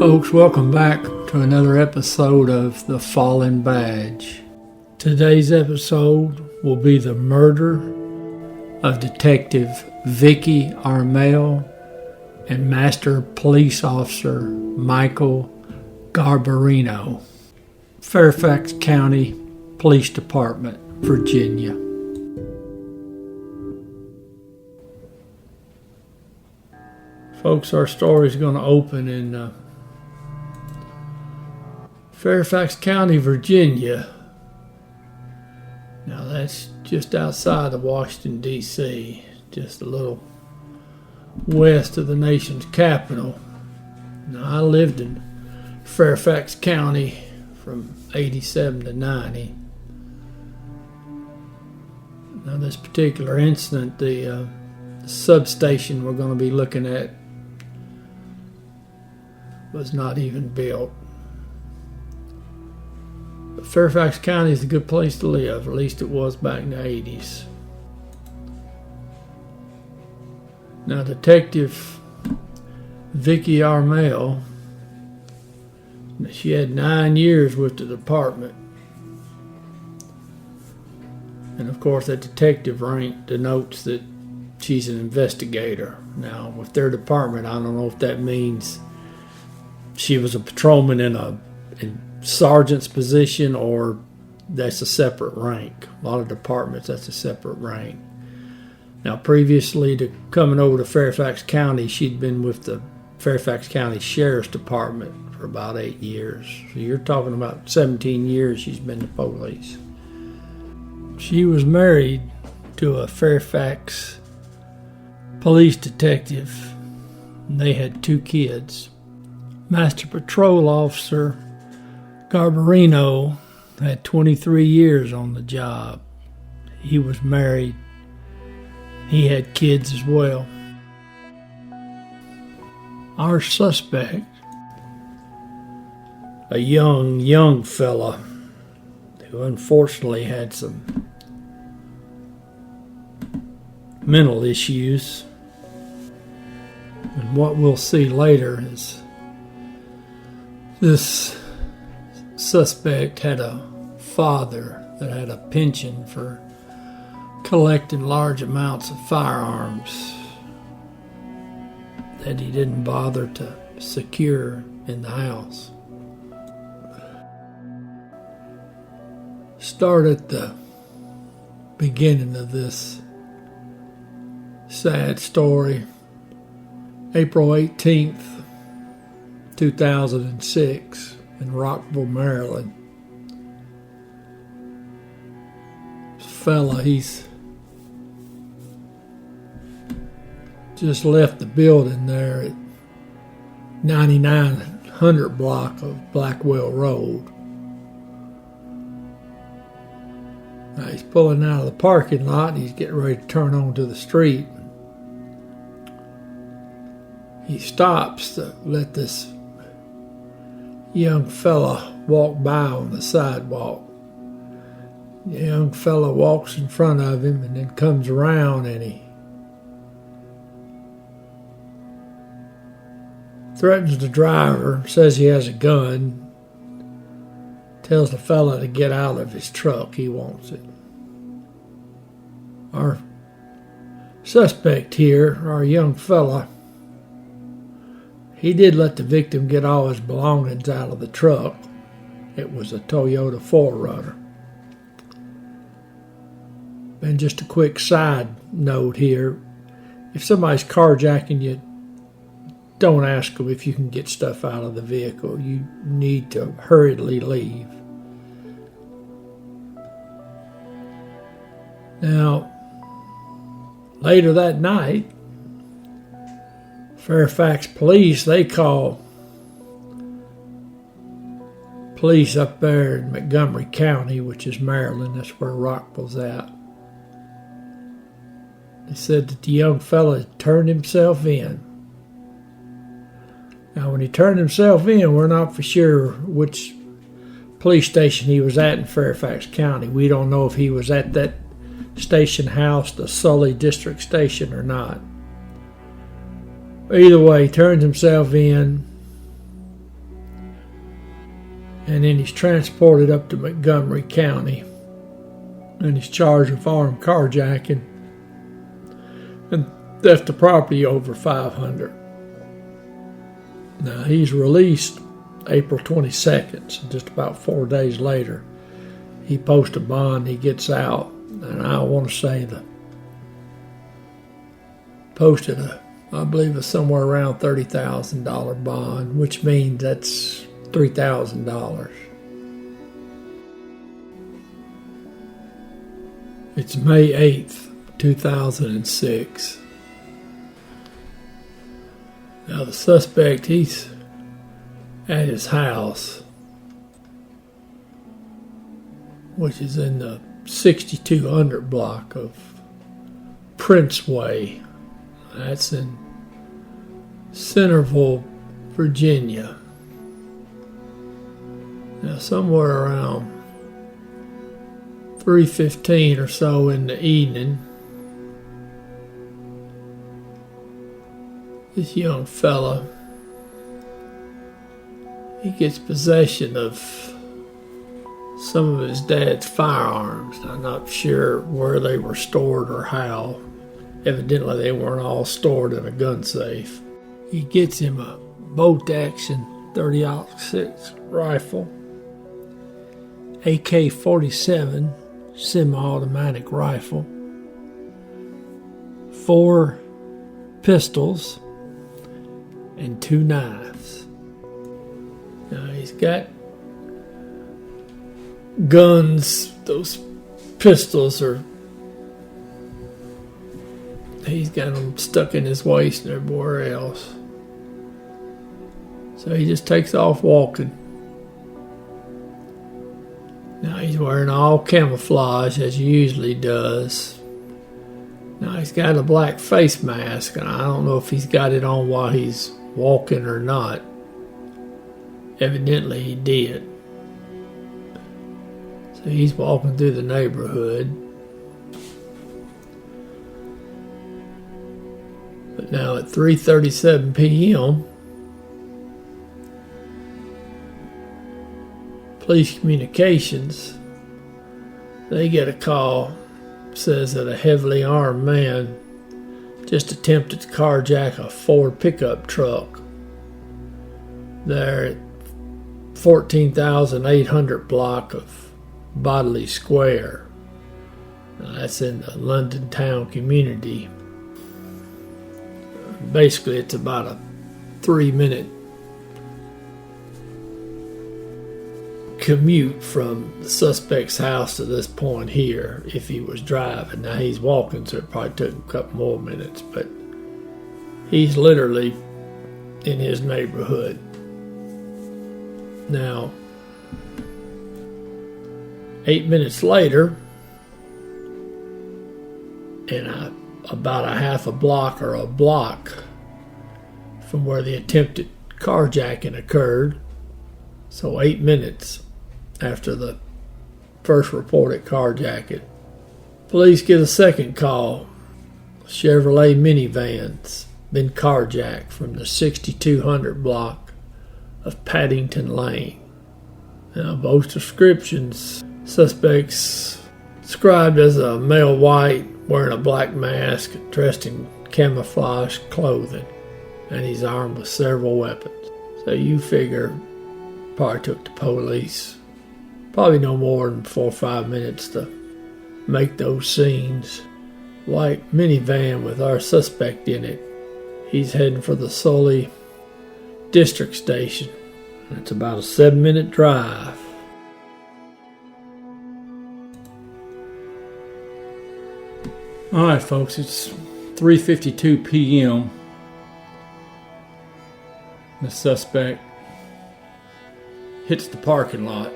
Folks, welcome back to another episode of The Fallen Badge. Today's episode will be the murder of Detective Vicky Armel and Master Police Officer Michael Garbarino, Fairfax County Police Department, Virginia. Folks, our story is going to open in Fairfax County, Virginia. Now that's just outside of Washington, D.C., just a little west of the nation's capital. Now I lived in Fairfax County from 87 to 90. Now this particular incident, the substation we're going to be looking at was not even built. But Fairfax County is a good place to live, at least it was back in the 80s. Now Detective Vicky Armel, she had 9 years with the department. And of course that detective rank denotes that she's an investigator. Now with their department, I don't know if that means she was a patrolman in sergeant's position or that's a separate rank. A lot of departments, that's a separate rank. Now previously to coming over to Fairfax County, she'd been with the Fairfax County Sheriff's Department for about 8 years. So you're talking about 17 years she's been to police. She was married to a Fairfax police detective, and they had 2 kids. Master Patrol Officer Garbarino had 23 years on the job. He was married. He had kids as well. Our suspect, a young fella who unfortunately had some mental issues. And what we'll see later is this suspect had a father that had a penchant for collecting large amounts of firearms that he didn't bother to secure in the house. Start at the beginning of this sad story. April 18th, 2006. In Rockville, Maryland. This fella, he's just left the building there at 9900 block of Blackwell Road. Now he's pulling out of the parking lot and he's getting ready to turn onto the street. He stops to let this young fella walked by on the sidewalk. The young fella walks in front of him and then comes around and he threatens the driver, says he has a gun, tells the fella to get out of his truck, he wants it. Our suspect here, our young fella, he did let the victim get all his belongings out of the truck. It was a Toyota 4Runner. And just a quick side note here. If somebody's carjacking you, don't ask them if you can get stuff out of the vehicle. You need to hurriedly leave. Now, later that night, Fairfax police, they call police up there in Montgomery County, which is Maryland. That's where Rockville's at. They said that the young fella had turned himself in. Now, when he turned himself in, we're not for sure which police station he was at in Fairfax County. We don't know if he was at that station house, the Sully District Station, or not. Either way, he turns himself in. and then he's transported up to Montgomery County, and he's charged with armed carjacking and theft of property over $500. Now, he's released April 22nd, so just about 4 days later. He posts a bond, he gets out, and I want to say that posted I believe it's somewhere around $30,000 bond, which means that's $3,000. It's May 8th, 2006. Now the suspect, he's at his house, which is in the 6200 block of Prince Way. That's in Centerville, Virginia. Now somewhere around 3:15 or so in the evening, this young fella, he gets possession of some of his dad's firearms. I'm not sure where they were stored or how. Evidently they weren't all stored in a gun safe. He gets him a bolt-action .30-06 rifle, AK-47 semi-automatic rifle, 4 pistols, and 2 knives. Now he's got guns. Those pistols are, he's got them stuck in his waist and everywhere else. So he just takes off walking. Now he's wearing all camouflage as he usually does. Now he's got a black face mask, and I don't know if he's got it on while he's walking or not. Evidently he did. So he's walking through the neighborhood. But now at 3:37 p.m., Police Communications, they get a call, says that a heavily armed man just attempted to carjack a Ford pickup truck there at 14,800 block of Bodley Square. Now, that's in the London town community. Basically, it's about a 3-minute commute from the suspect's house to this point here if he was driving. Now he's walking, so it probably took him a couple more minutes, but he's literally in his neighborhood. Now 8 minutes later, and about a half a block or a block from where the attempted carjacking occurred, so 8 minutes after the first reported carjacking, police get a second call. Chevrolet minivan's been carjacked from the 6200 block of Paddington Lane. Now, both descriptions, suspects described as a male white wearing a black mask, dressed in camouflage clothing, and he's armed with several weapons. So you figure probably took the police probably no more than 4 or 5 minutes to make those scenes. White minivan with our suspect in it. He's heading for the Sully District Station. It's about a 7-minute drive. Alright folks, it's 3:52 p.m. The suspect hits the parking lot.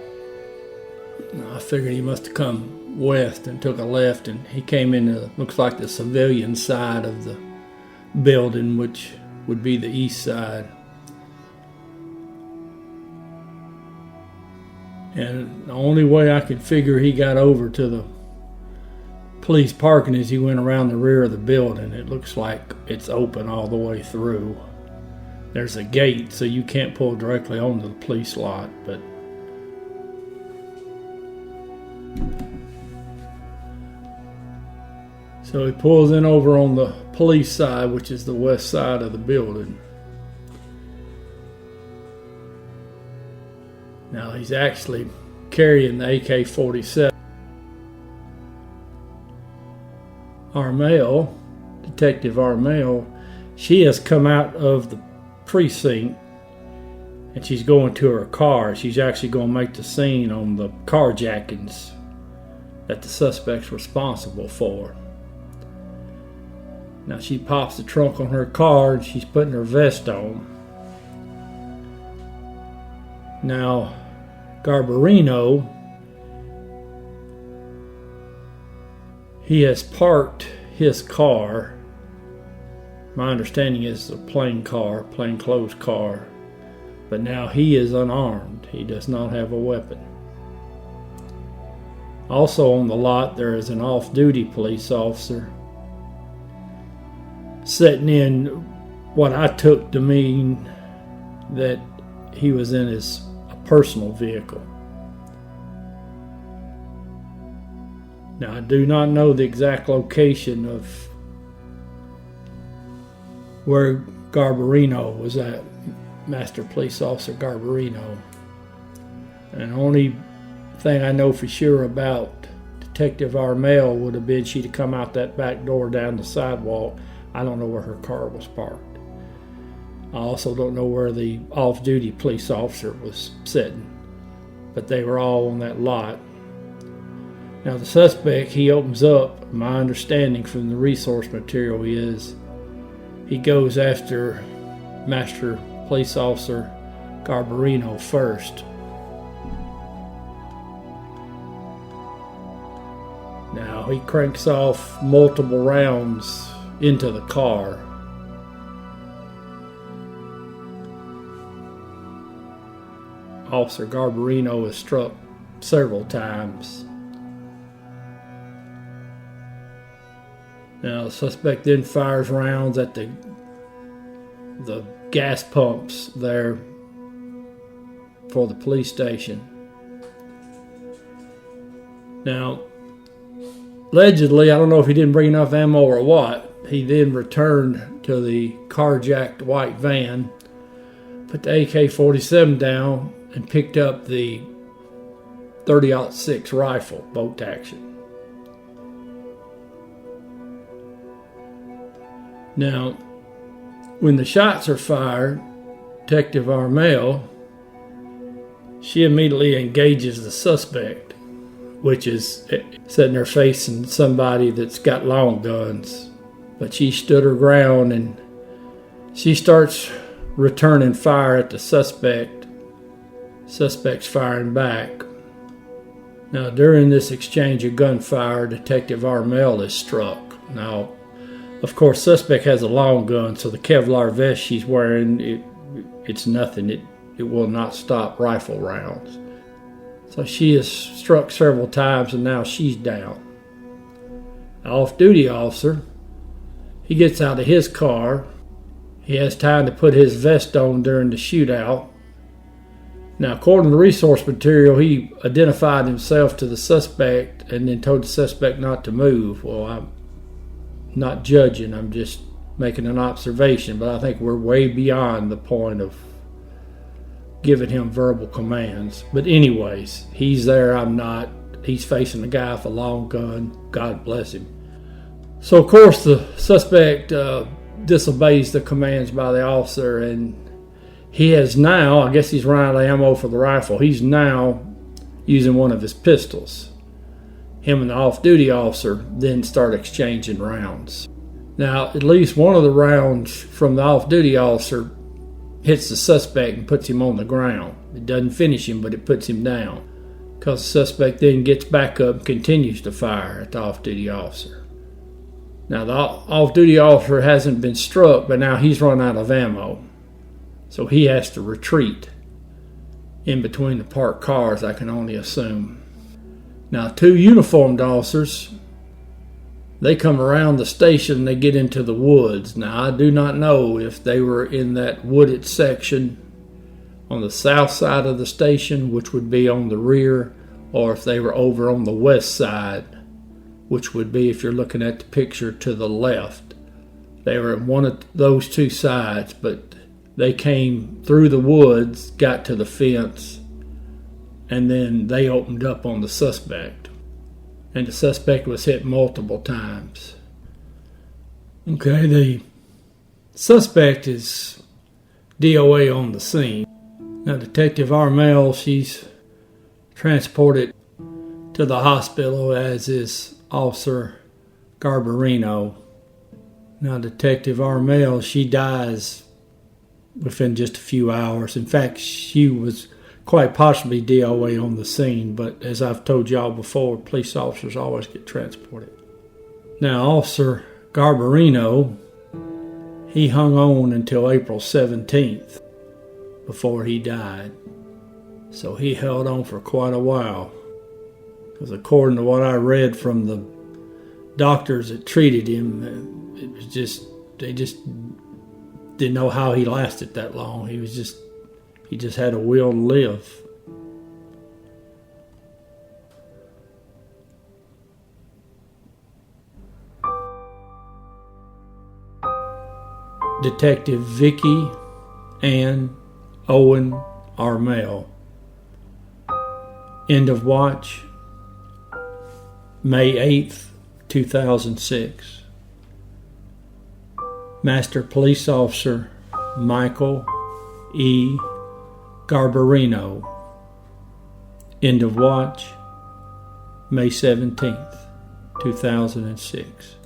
I figured he must have come west and took a left, and he came into, looks like the civilian side of the building, which would be the east side. And the only way I could figure he got over to the police parking is he went around the rear of the building. It looks like it's open all the way through. There's a gate, so you can't pull directly onto the police lot, but So he pulls in over on the police side, which is the west side of the building. Now he's actually carrying the AK-47. Armel, Detective Armel, she has come out of the precinct and she's going to her car. She's actually going to make the scene on the carjackings that the suspect's responsible for. Now she pops the trunk on her car and she's putting her vest on. Now, Garbarino, he has parked his car. My understanding is a plainclothes car, but now he is unarmed. He does not have a weapon. Also on the lot, there is an off-duty police officer sitting in what I took to mean that he was in his personal vehicle. Now, I do not know the exact location of where Garbarino was at, Master Police Officer Garbarino. And the only thing I know for sure about Detective Armel would have been she'd have come out that back door down the sidewalk. I don't know where her car was parked. I also don't know where the off-duty police officer was sitting, but they were all on that lot. Now the suspect, he opens up. My understanding from the resource material is he goes after Master Police Officer Garbarino first. Now he cranks off multiple rounds into the car. Officer Garbarino is struck several times. Now the suspect then fires rounds at the gas pumps there for the police station. Now, allegedly, I don't know if he didn't bring enough ammo or what, he then returned to the carjacked white van, put the AK-47 down, and picked up the .30-06 rifle, bolt action. Now, when the shots are fired, Detective Armel, she immediately engages the suspect, which is sitting there facing somebody that's got long guns. But she stood her ground and she starts returning fire at the suspect. Suspect's firing back. Now, during this exchange of gunfire, Detective Armel is struck. Now, of course, suspect has a long gun, so the Kevlar vest she's wearing, it's nothing. It will not stop rifle rounds. So she is struck several times, and now she's down. The off-duty officer, he gets out of his car. He has time to put his vest on during the shootout. Now, according to the resource material, he identified himself to the suspect and then told the suspect not to move. Well, I'm not judging, I'm just making an observation, but I think we're way beyond the point of giving him verbal commands. But anyways, he's there, I'm not. He's facing a guy with a long gun. God bless him. So, of course, the suspect disobeys the commands by the officer, and he has now, I guess he's running out of ammo for the rifle, he's now using one of his pistols. Him and the off-duty officer then start exchanging rounds. Now, at least one of the rounds from the off-duty officer hits the suspect and puts him on the ground. It doesn't finish him, but it puts him down, because the suspect then gets back up and continues to fire at the off-duty officer. Now, the off-duty officer hasn't been struck, but now he's run out of ammo. So he has to retreat in between the parked cars, I can only assume. Now, two uniformed officers, they come around the station and they get into the woods. Now, I do not know if they were in that wooded section on the south side of the station, which would be on the rear, or if they were over on the west side which would be, if you're looking at the picture to the left. They were at one of those two sides, but they came through the woods, got to the fence, and then they opened up on the suspect. And the suspect was hit multiple times. Okay, the suspect is DOA on the scene. Now, Detective Armel, she's transported to the hospital, as is Officer Garbarino. Now, Detective Armel, she dies within just a few hours. In fact, she was quite possibly DOA on the scene, but as I've told y'all before, police officers always get transported. Now, Officer Garbarino, he hung on until April 17th before he died. So he held on for quite a while. Because according to what I read from the doctors that treated him, it was just, they just didn't know how he lasted that long. He just had a will to live. Detective Vicky Ann Owen Armel. End of watch, May 8th, 2006. Master Police Officer Michael E. Garbarino. End of watch, May 17th, 2006.